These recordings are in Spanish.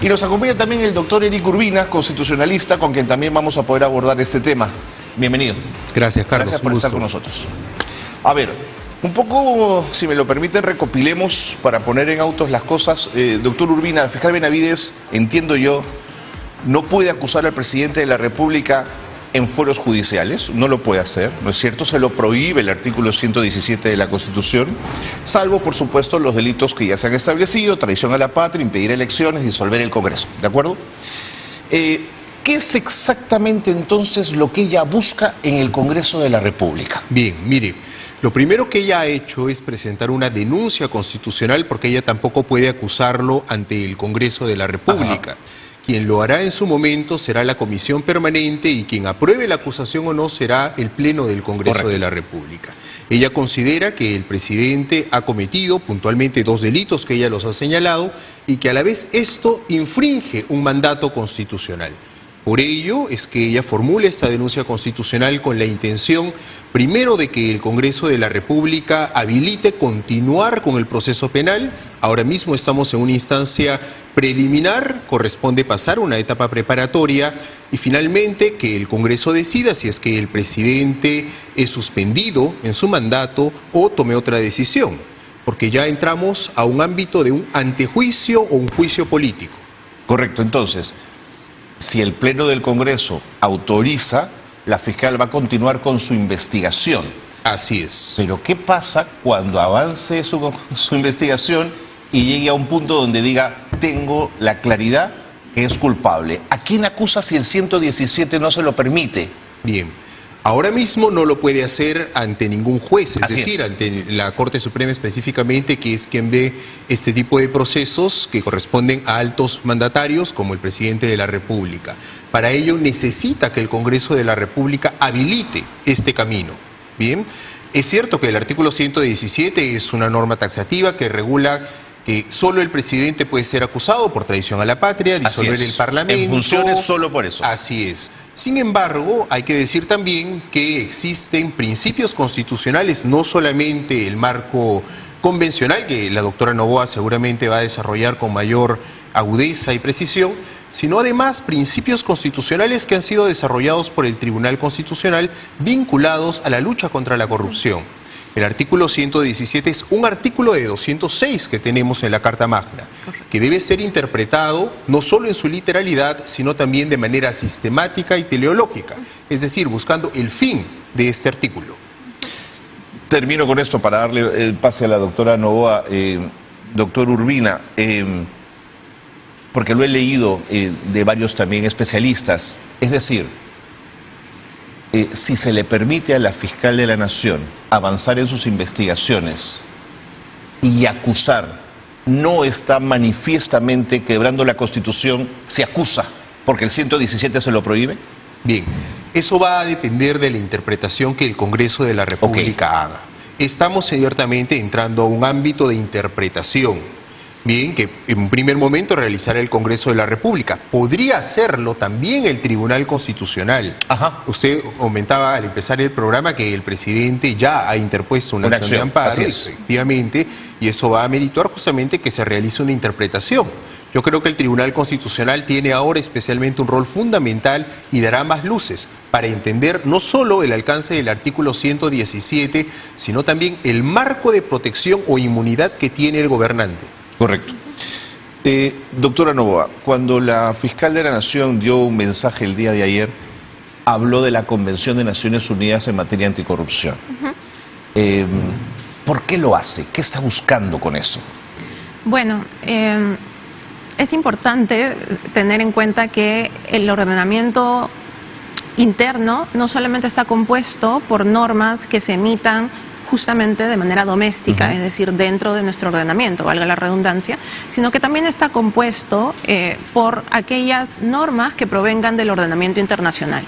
Y nos acompaña también el doctor Eric Urbina, constitucionalista, con quien también vamos a poder abordar este tema. Bienvenido. Gracias, Carlos. Gracias por estar con nosotros. A ver, un poco, si me lo permiten, recopilemos para poner en autos las cosas. Doctor Urbina, el fiscal Benavides, entiendo yo, no puede acusar al presidente de la República en foros judiciales, no lo puede hacer, ¿no es cierto? Se lo prohíbe el artículo 117 de la Constitución, salvo, por supuesto, los delitos que ya se han establecido: traición a la patria, impedir elecciones, disolver el Congreso, ¿de acuerdo? ¿Qué es exactamente entonces lo que ella busca en el Congreso de la República? Bien, mire, lo primero que ella ha hecho es presentar una denuncia constitucional, porque ella tampoco puede acusarlo ante el Congreso de la República. Ajá. Quien lo hará en su momento será la Comisión Permanente, y quien apruebe la acusación o no será el Pleno del Congreso. Correcto. De la República. Ella considera que el presidente ha cometido puntualmente 2 delitos que ella los ha señalado, y que a la vez esto infringe un mandato constitucional. Por ello es que ella formula esta denuncia constitucional con la intención, primero, de que el Congreso de la República habilite continuar con el proceso penal. Ahora mismo estamos en una instancia preliminar, corresponde pasar una etapa preparatoria, y finalmente que el Congreso decida si es que el presidente es suspendido en su mandato o tome otra decisión, porque ya entramos a un ámbito de un antejuicio o un juicio político. Correcto, entonces, si el Pleno del Congreso autoriza, la fiscal va a continuar con su investigación. Así es. Pero ¿qué pasa cuando avance su investigación y llegue a un punto donde diga: tengo la claridad que es culpable? ¿A quién acusa si el 117 no se lo permite? Bien, ahora mismo no lo puede hacer ante ningún juez, es decir, ante la Corte Suprema específicamente, que es quien ve este tipo de procesos que corresponden a altos mandatarios como el presidente de la República. Para ello necesita que el Congreso de la República habilite este camino. Bien, es cierto que el artículo 117 es una norma taxativa que regula que solo el presidente puede ser acusado por traición a la patria, disolver el Parlamento. En funciones solo por eso. Así es. Sin embargo, hay que decir también que existen principios constitucionales, no solamente el marco convencional, que la doctora Noboa seguramente va a desarrollar con mayor agudeza y precisión, sino además principios constitucionales que han sido desarrollados por el Tribunal Constitucional vinculados a la lucha contra la corrupción. El artículo 117 es un artículo de 206 que tenemos en la Carta Magna, que debe ser interpretado no solo en su literalidad, sino también de manera sistemática y teleológica, es decir, buscando el fin de este artículo. Termino con esto para darle el pase a la doctora Noboa. Doctor Urbina, porque lo he leído de varios también especialistas, es decir, si se le permite a la fiscal de la Nación avanzar en sus investigaciones y acusar, no está manifiestamente quebrando la Constitución, se acusa porque el 117 se lo prohíbe. Bien, eso va a depender de la interpretación que el Congreso de la República haga. Estamos ciertamente entrando a un ámbito de interpretación. Bien, que en un primer momento realizará el Congreso de la República. Podría hacerlo también el Tribunal Constitucional. Ajá. Usted comentaba al empezar el programa que el presidente ya ha interpuesto una acción de amparo, efectivamente, y eso va a merituar justamente que se realice una interpretación. Yo creo que el Tribunal Constitucional tiene ahora especialmente un rol fundamental y dará más luces para entender no solo el alcance del artículo 117, sino también el marco de protección o inmunidad que tiene el gobernante. Correcto. Doctora Noboa, cuando la fiscal de la Nación dio un mensaje el día de ayer, habló de la Convención de Naciones Unidas en materia anticorrupción. ¿Por qué lo hace? ¿Qué está buscando con eso? Bueno, es importante tener en cuenta que el ordenamiento interno no solamente está compuesto por normas que se emitan justamente de manera doméstica, es decir, dentro de nuestro ordenamiento, valga la redundancia, sino que también está compuesto por aquellas normas que provengan del ordenamiento internacional.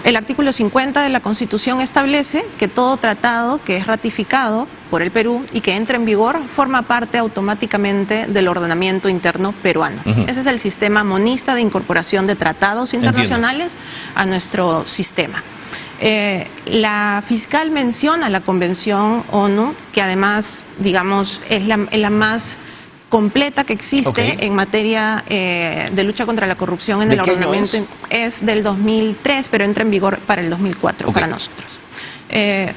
El artículo 50 de la Constitución establece que todo tratado que es ratificado por el Perú y que entre en vigor forma parte automáticamente del ordenamiento interno peruano. Ese es el sistema monista de incorporación de tratados internacionales a nuestro sistema. La fiscal menciona la Convención ONU, que además, digamos, es la más completa que existe en materia de lucha contra la corrupción en el ordenamiento es del 2003, pero entra en vigor para el 2004 para nosotros.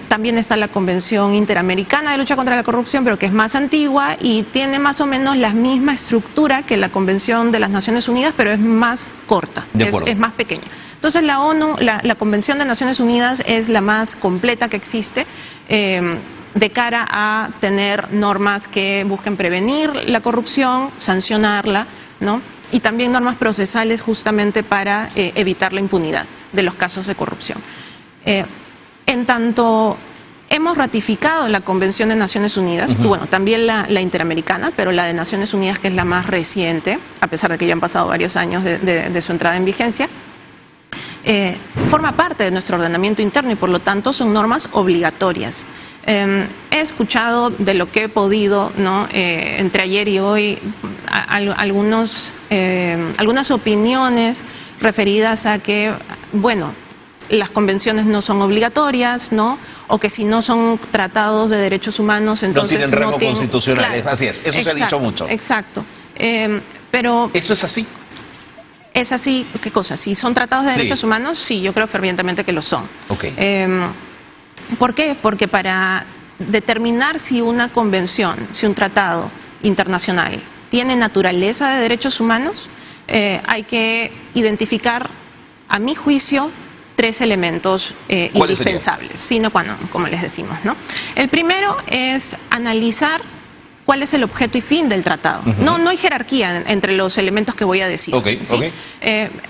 También está la Convención Interamericana de Lucha contra la Corrupción, pero que es más antigua y tiene más o menos la misma estructura que la Convención de las Naciones Unidas, pero es más corta, es más pequeña. Entonces la ONU, la Convención de Naciones Unidas es la más completa que existe de cara a tener normas que busquen prevenir la corrupción, sancionarla, ¿no? Y también normas procesales justamente para evitar la impunidad de los casos de corrupción. En tanto hemos ratificado la Convención de Naciones Unidas, y bueno, también la Interamericana, pero la de Naciones Unidas, que es la más reciente, a pesar de que ya han pasado varios años de su entrada en vigencia, forma parte de nuestro ordenamiento interno y por lo tanto son normas obligatorias. He escuchado de lo que he podido, ¿no? Entre ayer y hoy algunas opiniones referidas a que, bueno, las convenciones no son obligatorias, ¿no? O que si no son tratados de derechos humanos, entonces no tienen rango constitucional. Claro, así es, eso se ha dicho mucho. Exacto. Pero ¿eso es así? ¿Es así? ¿Qué cosa? Si son tratados de derechos humanos, sí, yo creo fervientemente que lo son. ¿Por qué? Porque para determinar si una convención, si un tratado internacional tiene naturaleza de derechos humanos, hay que identificar, a mi juicio, 3 elementos indispensables, sino cuando, como les decimos, ¿no? El primero es analizar cuál es el objeto y fin del tratado. No hay jerarquía entre los elementos que voy a decir. ¿Sí?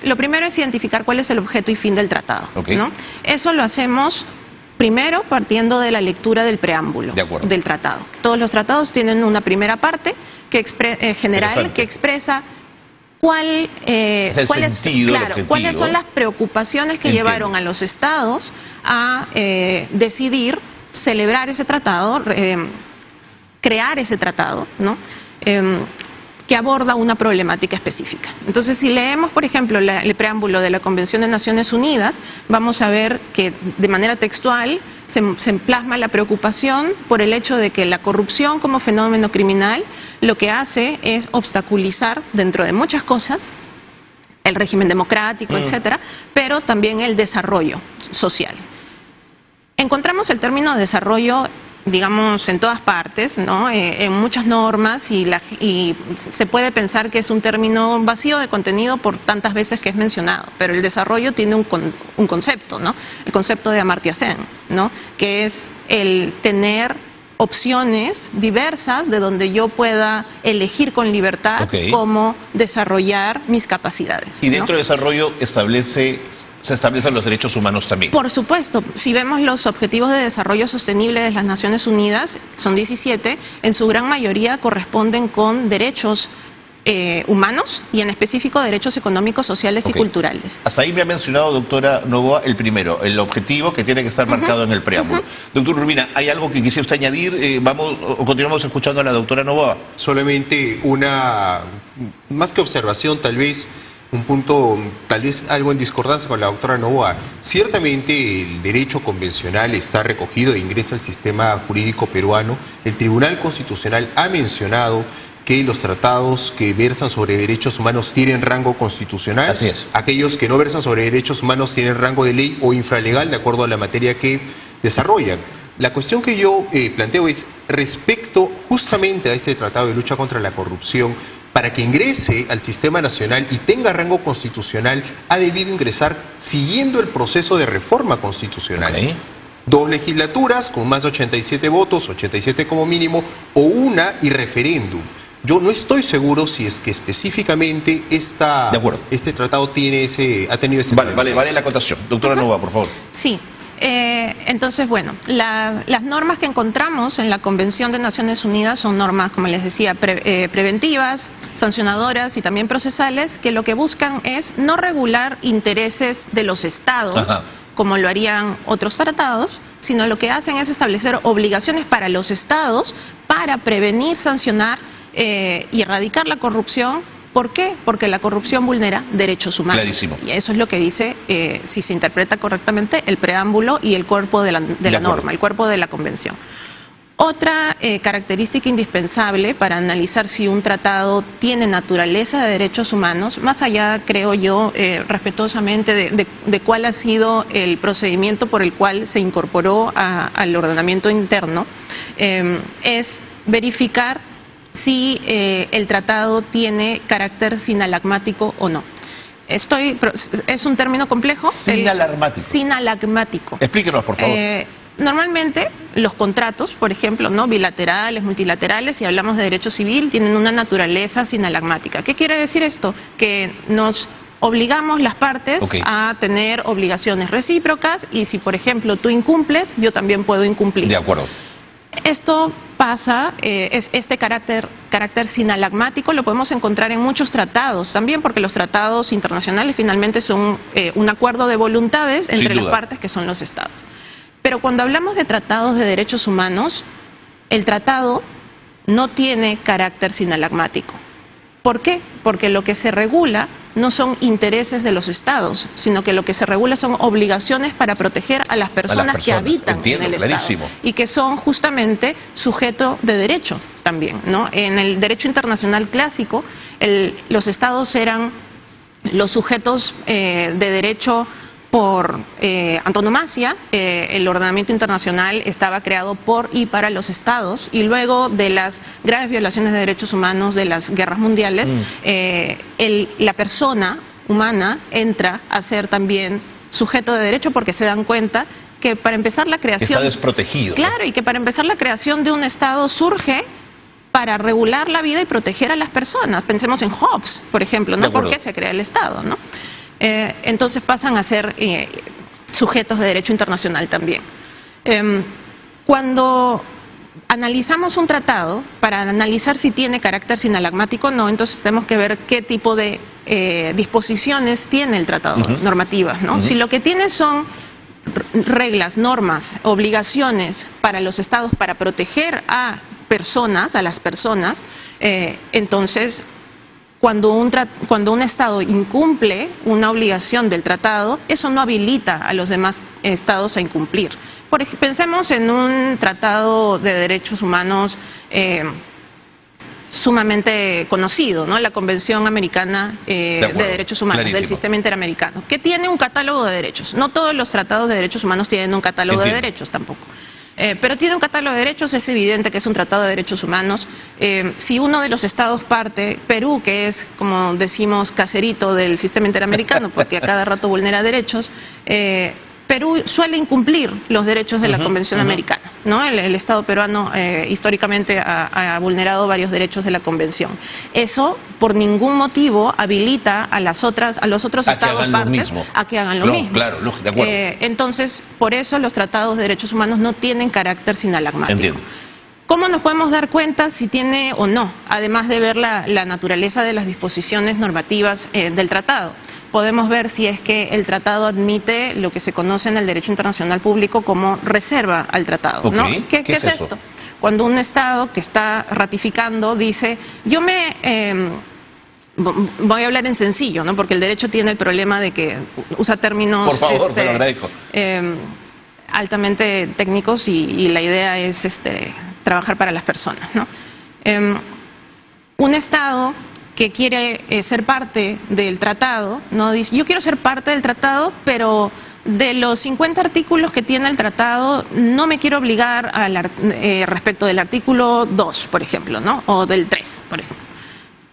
Lo primero es identificar cuál es el objeto y fin del tratado, ¿no? Eso lo hacemos primero partiendo de la lectura del preámbulo del tratado. Todos los tratados tienen una primera parte que general que expresa cuáles son las preocupaciones que llevaron a los estados a decidir celebrar ese tratado, crear ese tratado, ¿no? Que aborda una problemática específica. Entonces, si leemos, por ejemplo, el preámbulo de la Convención de Naciones Unidas, vamos a ver que de manera textual se plasma la preocupación por el hecho de que la corrupción como fenómeno criminal lo que hace es obstaculizar, dentro de muchas cosas, el régimen democrático, etcétera, pero también el desarrollo social. Encontramos el término desarrollo, digamos, en todas partes, ¿no? En muchas normas y se puede pensar que es un término vacío de contenido por tantas veces que es mencionado, pero el desarrollo tiene un concepto, ¿no? El concepto de Amartya Sen, ¿no? Que es el tener opciones diversas de donde yo pueda elegir con libertad cómo desarrollar mis capacidades. Y dentro de desarrollo se establecen los derechos humanos también. Por supuesto, si vemos los objetivos de desarrollo sostenible de las Naciones Unidas, son 17, en su gran mayoría corresponden con derechos humanos y en específico derechos económicos, sociales y culturales. Hasta ahí me ha mencionado, doctora Novoa, el primero, el objetivo que tiene que estar marcado en el preámbulo. Doctor Urbina, ¿hay algo que quisiera usted añadir? ¿Vamos o continuamos escuchando a la doctora Novoa? Solamente más que observación, tal vez un punto, tal vez algo en discordancia con la doctora Novoa. Ciertamente el derecho convencional está recogido e ingresa al sistema jurídico peruano. El Tribunal Constitucional ha mencionado que los tratados que versan sobre derechos humanos tienen rango constitucional. Así es. Aquellos que no versan sobre derechos humanos tienen rango de ley o infralegal de acuerdo a la materia que desarrollan. La cuestión que yo planteo es respecto justamente a este tratado de lucha contra la corrupción. Para que ingrese al sistema nacional y tenga rango constitucional, ha debido ingresar siguiendo el proceso de reforma constitucional. 2 legislaturas con más de 87 votos, 87 como mínimo, o una y referéndum. Yo no estoy seguro si es que específicamente este tratado ha tenido ese... Vale la acotación. Doctora Novoa, por favor. Sí. Entonces, bueno, las normas que encontramos en la Convención de Naciones Unidas son normas, como les decía, preventivas, sancionadoras y también procesales, que lo que buscan es no regular intereses de los estados, como lo harían otros tratados, sino lo que hacen es establecer obligaciones para los estados para prevenir, sancionar y erradicar la corrupción. ¿Por qué? Porque la corrupción vulnera derechos humanos. Clarísimo. Y eso es lo que dice, si se interpreta correctamente, el preámbulo y el cuerpo de la norma, el cuerpo de la convención. Otra característica indispensable para analizar si un tratado tiene naturaleza de derechos humanos, más allá, creo yo, respetuosamente de cuál ha sido el procedimiento por el cual se incorporó al ordenamiento interno, es verificar si el tratado tiene carácter sinalagmático o no. Es un término complejo. Sinalagmático. Sinalagmático. Explíquenos, por favor. Normalmente los contratos, por ejemplo, ¿no?, bilaterales, multilaterales, si hablamos de derecho civil, tienen una naturaleza sinalagmática. ¿Qué quiere decir esto? Que nos obligamos las partes a tener obligaciones recíprocas y si, por ejemplo, tú incumples, yo también puedo incumplir. De acuerdo. Esto pasa, este carácter sinalagmático lo podemos encontrar en muchos tratados también, porque los tratados internacionales finalmente son un acuerdo de voluntades entre las partes que son los estados. Pero cuando hablamos de tratados de derechos humanos, el tratado no tiene carácter sinalagmático. ¿Por qué? Porque lo que se regula no son intereses de los estados, sino que lo que se regula son obligaciones para proteger a las personas que habitan en el estado y que son justamente sujeto de derechos también, ¿no? En el derecho internacional clásico, los estados eran los sujetos de derecho por antonomasia. El ordenamiento internacional estaba creado por y para los estados, y luego de las graves violaciones de derechos humanos de las guerras mundiales, la persona humana entra a ser también sujeto de derecho, porque se dan cuenta que para empezar la creación... Está desprotegido. Claro, y que para empezar la creación de un estado surge para regular la vida y proteger a las personas. Pensemos en Hobbes, por ejemplo, ¿no? ¿Por qué se crea el estado, no? Entonces pasan a ser sujetos de derecho internacional también. Cuando analizamos un tratado, para analizar si tiene carácter sinalagmático o no, entonces tenemos que ver qué tipo de disposiciones tiene el tratado, normativas, ¿no? Si lo que tiene son reglas, normas, obligaciones para los estados para proteger a las personas, entonces... Cuando un Estado incumple una obligación del tratado, eso no habilita a los demás Estados a incumplir. Pensemos en un tratado de derechos humanos sumamente conocido, ¿no? La Convención Americana de Derechos Humanos, del Sistema Interamericano, que tiene un catálogo de derechos. No todos los tratados de derechos humanos tienen un catálogo de derechos tampoco. Pero tiene un catálogo de derechos, es evidente que es un tratado de derechos humanos. Si uno de los estados parte, Perú, que es, como decimos, caserito del sistema interamericano, porque a cada rato vulnera derechos, Perú suele incumplir los derechos de la Convención Americana, ¿no? El Estado peruano históricamente ha vulnerado varios derechos de la Convención. Eso por ningún motivo habilita a los otros Estados partes a que hagan lo mismo. Claro, de acuerdo. Entonces, por eso los tratados de derechos humanos no tienen carácter sinalagmático. Entiendo. ¿Cómo nos podemos dar cuenta si tiene o no? Además de ver la naturaleza de las disposiciones normativas del tratado. Podemos ver si es que el tratado admite lo que se conoce en el derecho internacional público como reserva al tratado, ¿no? ¿Qué es esto? Cuando un Estado que está ratificando dice, voy a hablar en sencillo, ¿no? Porque el derecho tiene el problema de que usa términos... Por favor, se lo agradezco. Altamente técnicos y la idea es trabajar para las personas, ¿no? Un Estado que quiere ser parte del tratado, ¿no? Dice, yo quiero ser parte del tratado, pero de los 50 artículos que tiene el tratado, no me quiero obligar respecto del artículo 2, por ejemplo, ¿no? O del 3, por ejemplo.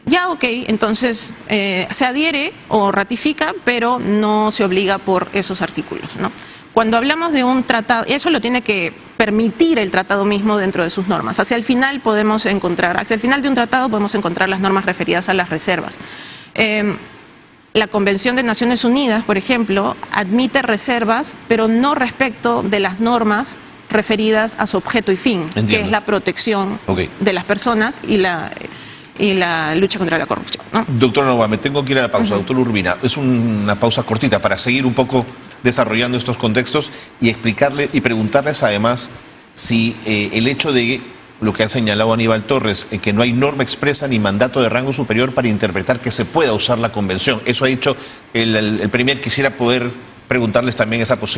Ya, ok, entonces se adhiere o ratifica, pero no se obliga por esos artículos, ¿no? Cuando hablamos de un tratado, eso lo tiene que permitir el tratado mismo dentro de sus normas. Hacia el final de un tratado podemos encontrar las normas referidas a las reservas. La Convención de Naciones Unidas, por ejemplo, admite reservas, pero no respecto de las normas referidas a su objeto y fin, que es la protección de las personas y la lucha contra la corrupción, ¿no? Doctora Novoa, me tengo que ir a la pausa. Doctor Urbina, es una pausa cortita para seguir un poco desarrollando estos contextos y explicarle y preguntarles además si el hecho de lo que ha señalado Aníbal Torres, que no hay norma expresa ni mandato de rango superior para interpretar que se pueda usar la convención. Eso ha dicho el Premier. Quisiera poder preguntarles también esa posibilidad.